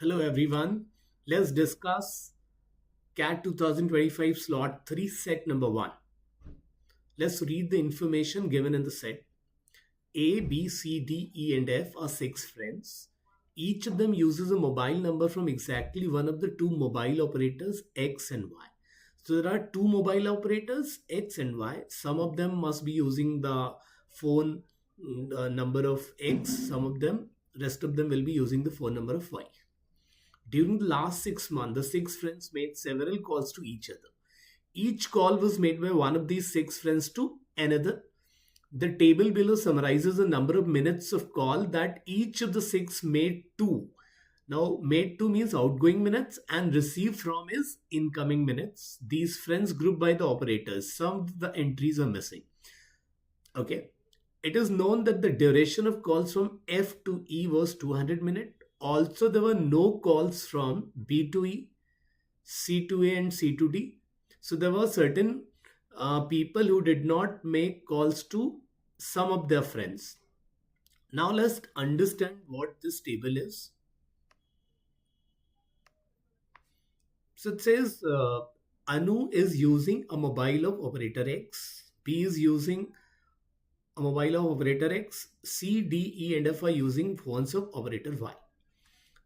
Hello everyone. Let's discuss CAT 2025 slot 3 set number 1. Let's read the information given in the set. A, B, C, D, E and F are 6 friends. Each of them uses a mobile number from exactly one of the two mobile operators X and Y. So there are two mobile operators X and Y. Some of them must be using the phone number of X. Rest of them will be using the phone number of Y. During the last 6 months, the six friends made several calls to each other. Each call was made by one of these six friends to another. The table below summarizes the number of minutes of call that each of the six made to. Now, made to means outgoing minutes and received from is incoming minutes. These friends grouped by the operators. Some of the entries are missing. Okay. It is known that the duration of calls from F to E was 200 minutes. Also, there were no calls from B to E, C to A, and C to D. So, there were certain people who did not make calls to some of their friends. Now, let's understand what this table is. So, it says Anu is using a mobile of operator X, B is using a mobile of operator X, C, D, E, and F are using phones of operator Y.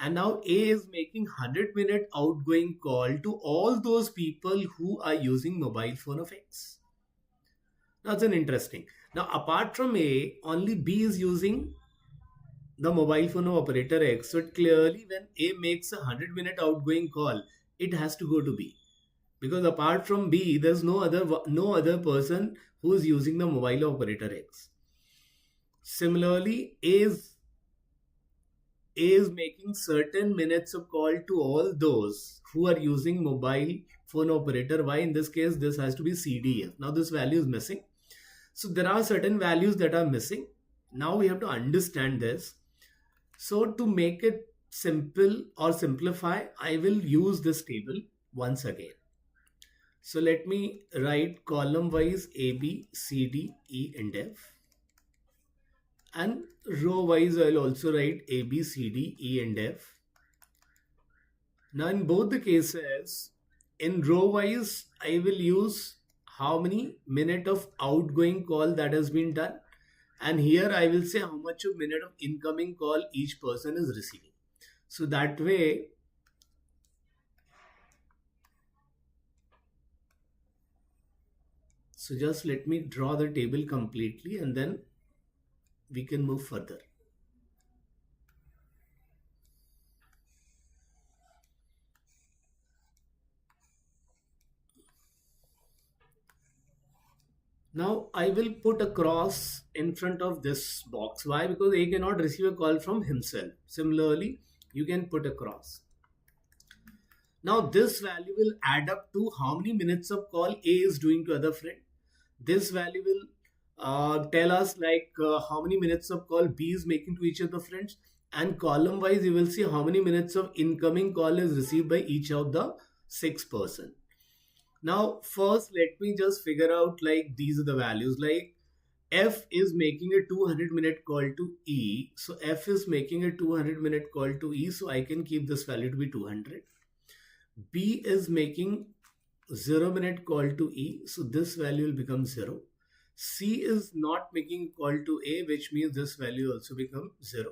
And now A is making 100-minute outgoing call to all those people who are using mobile phone of X. That's an interesting. Now apart from A, only B is using the mobile phone of operator X. So clearly when A makes a 100-minute outgoing call, it has to go to B. Because apart from B, there's no other person who is using the mobile of operator X. Similarly, A is making certain minutes of call to all those who are using mobile phone operator Y. In this case, this has to be CDF. Now this value is missing. So there are certain values that are missing. Now we have to understand this. So to make it simple or simplify, I will use this table once again. So let me write column wise A, B, C, D, E and F. And row wise I'll also write A, B, C, D, E and F. Now in both the cases, in row wise I will use how many minute of outgoing call that has been done, and here I will say how much of minute of incoming call each person is receiving. So that way just let me draw the table completely and then we can move further. Now I will put a cross in front of this box. Why? Because A cannot receive a call from himself. Similarly, you can put a cross. Now this value will add up to how many minutes of call A is doing to other friend. This value will tell us like how many minutes of call B is making to each of the friends, and column wise you will see how many minutes of incoming call is received by each of the six person. Now first let me just figure out like these are the values. Like F is making a 200-minute call to E, so F is making a 200-minute call to E, so I can keep this value to be 200. B is making 0-minute call to E, so this value will become 0. C is not making call to A, which means this value also become 0.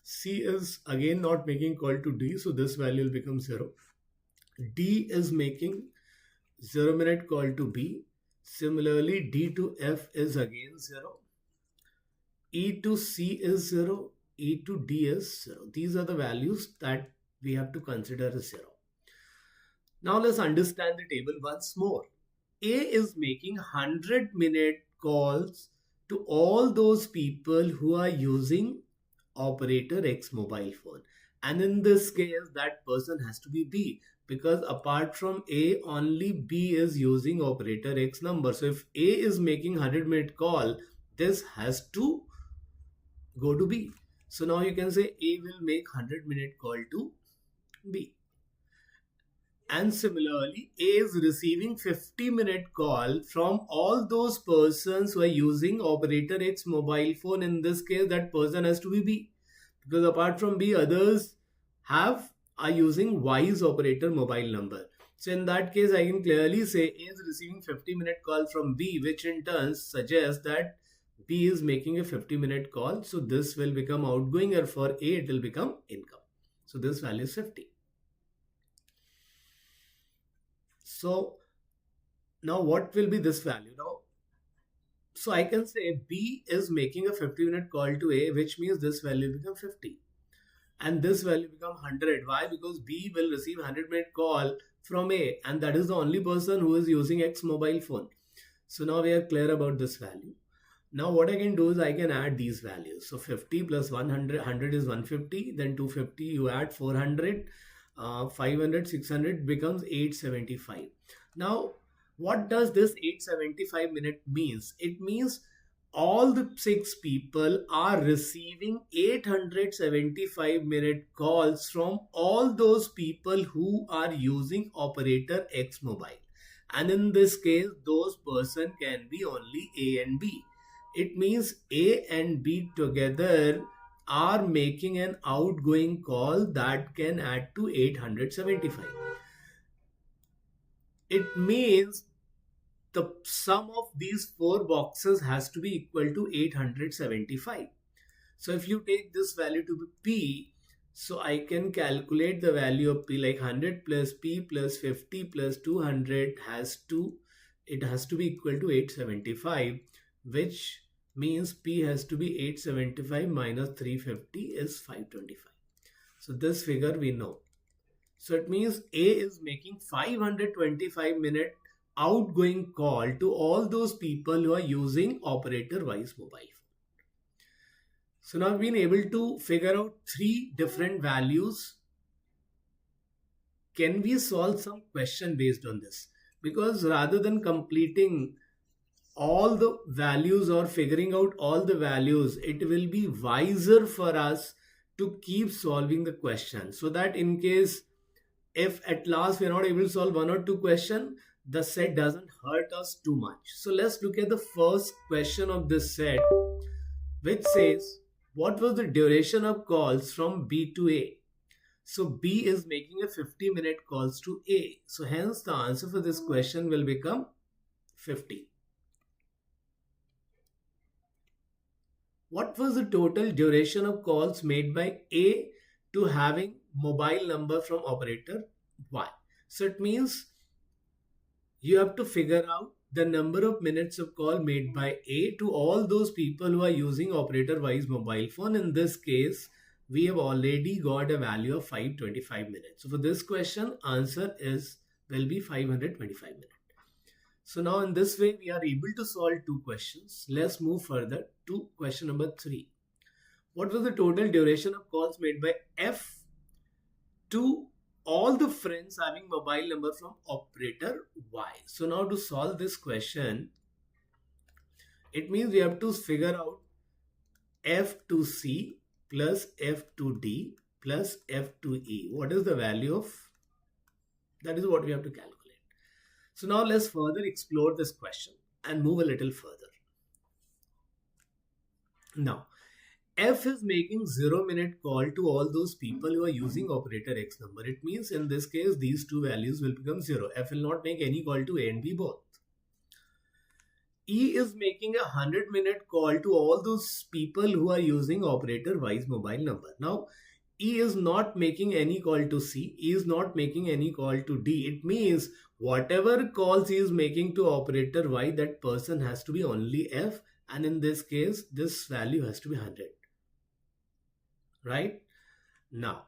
C is again not making call to D, so this value will become 0. D is making 0-minute call to B. Similarly, D to F is again 0. E to C is 0. E to D is 0. These are the values that we have to consider as 0. Now let's understand the table once more. A is making 100-minute calls to all those people who are using operator X mobile phone. And in this case, that person has to be B, because apart from A, only B is using operator X number. So if A is making 100-minute call, this has to go to B. So now you can say A will make 100-minute call to B. And similarly, A is receiving 50-minute call from all those persons who are using operator X mobile phone. In this case, that person has to be B, because apart from B, others have are using Y's operator mobile number. So in that case, I can clearly say A is receiving 50-minute call from B, which in turn suggests that B is making a 50-minute call. So this will become outgoing, or for A, it will become income. So this value is 50. So now what will be this value? Now, so I can say B is making a 50-minute call to A, which means this value will become 50. And this value become 100. Why? Because B will receive 100-minute call from A, and that is the only person who is using X mobile phone. So now we are clear about this value. Now what I can do is I can add these values. So 50 plus 100, 100 is 150, then 250, you add 400, 500, 600 becomes 875. Now what does this 875 minute means? It means all the 6 people are receiving 875-minute calls from all those people who are using operator X mobile. And in this case, those person can be only A and B. It means A and B together are making an outgoing call that can add to 875. It means the sum of these 4 boxes has to be equal to 875. So if you take this value to be P, so I can calculate the value of P, like 100 plus P plus 50 plus 200 has to be equal to 875, which means P has to be 875 minus 350 is 525. So this figure we know. So it means A is making 525-minute outgoing call to all those people who are using operator wise mobile phone. So now I've been able to figure out 3 different values. Can we solve some question based on this? Because rather than completing all the values or figuring out all the values, it will be wiser for us to keep solving the question, so that in case if at last we are not able to solve 1 or 2 questions, the set doesn't hurt us too much. So let's look at the first question of this set, which says, what was the duration of calls from B to A? So B is making a 50-minute calls to A. So hence the answer for this question will become 50. What was the total duration of calls made by A to having mobile number from operator Y? So it means you have to figure out the number of minutes of call made by A to all those people who are using operator Y's mobile phone. In this case, we have already got a value of 525 minutes. So for this question, answer will be 525 minutes. So now in this way, we are able to solve 2 questions. Let's move further to question number 3. What was the total duration of calls made by F to all the friends having mobile number from operator Y? So now to solve this question, it means we have to figure out F to C plus F to D plus F to E. What is the value of? That is what we have to calculate. So now let's further explore this question and move a little further. Now, F is making 0-minute call to all those people who are using operator X number. It means in this case, these 2 values will become 0. F will not make any call to A and B both. E is making a 100-minute call to all those people who are using operator Y's mobile number. Now, E is not making any call to C. E is not making any call to D. It means whatever calls he is making to operator Y, that person has to be only F. And in this case, this value has to be 100. Right? Now,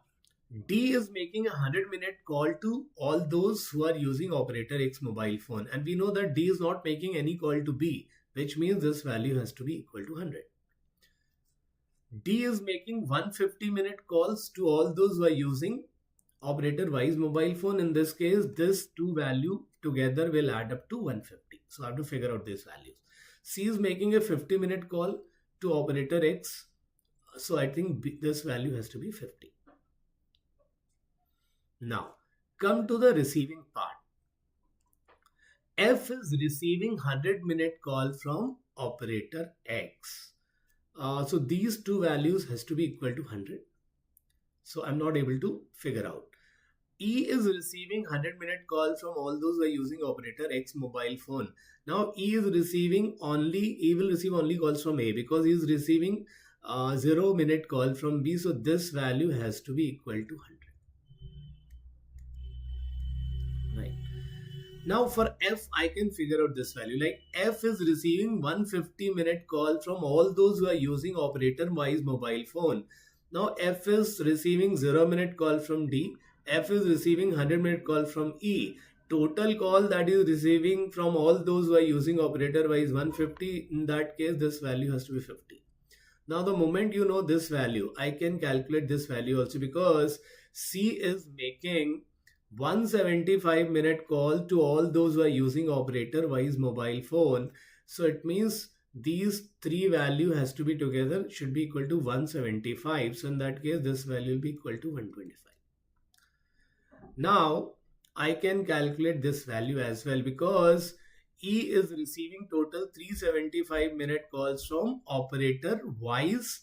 D is making a 100-minute call to all those who are using operator X mobile phone. And we know that D is not making any call to B, which means this value has to be equal to 100. D is making 150-minute calls to all those who are using operator Y's mobile phone. In this case, this 2 value together will add up to 150. So I have to figure out these values. C is making a 50-minute call to operator X. So I think this value has to be 50. Now, come to the receiving part. F is receiving 100-minute call from operator X. So these 2 values has to be equal to 100. So I'm not able to figure out. E is receiving 100-minute call from all those who are using operator X mobile phone. Now E will receive only calls from A because he is receiving 0 minute call from B. So this value has to be equal to 100. Right. Now for F, I can figure out this value. Like F is receiving 150-minute call from all those who are using operator Y's mobile phone. Now F is receiving 0 minute call from D. F is receiving 100-minute call from E. Total call that is receiving from all those who are using operator Y is 150. In that case, this value has to be 50. Now the moment you know this value, I can calculate this value also because C is making 175-minute call to all those who are using operator Y's mobile phone. So it means these three value has to be together, should be equal to 175. So in that case, this value will be equal to 125. Now I can calculate this value as well because E is receiving total 375-minute calls from operator Y's,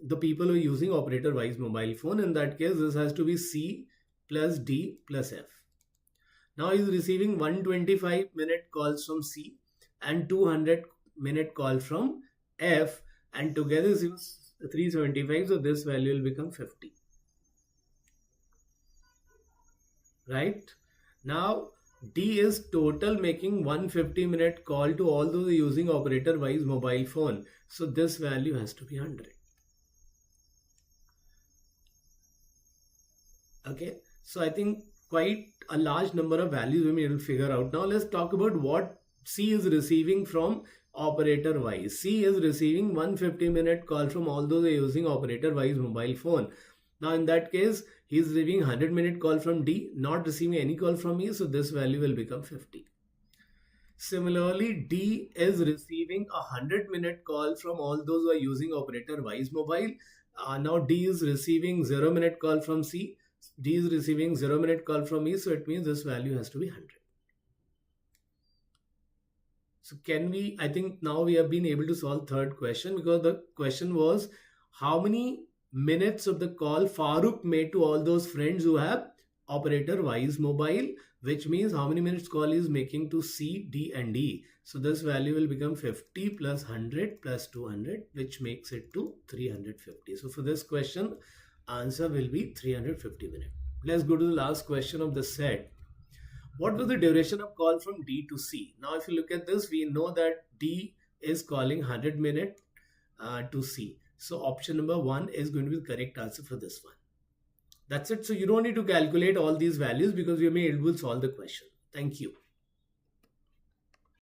the people who are using operator Y's mobile phone. In that case, this has to be C plus D plus F. Now he is receiving 125-minute calls from C and 200-minute call from F, and together is 375. So this value will become 50. Right? Now D is total making 150-minute call to all those using operator Y's mobile phone. So this value has to be 100. Okay. So I think quite a large number of values we will figure out. Now let's talk about what C is receiving from operator Y. C is receiving 150-minute call from all those using operator Y's mobile phone. Now in that case, he is receiving 100-minute call from D, not receiving any call from E, so this value will become 50. Similarly, D is receiving a 100-minute call from all those who are using operator Y's mobile. Now D is receiving 0-minute call from C. D is receiving 0-minute call from E, so it means this value has to be 100. So I think now we have been able to solve third question because the question was how many minutes of the call Farooq made to all those friends who have operator Y's mobile, which means how many minutes call he is making to C, D and E. So this value will become 50 plus 100 plus 200, which makes it to 350. So for this question, answer will be 350 minutes. Let's go to the last question of the set. What was the duration of call from D to C? Now if you look at this, we know that D is calling 100 minutes to C. So option number 1 is going to be the correct answer for this one. That's it. So you don't need to calculate all these values because we will solve the question. Thank you.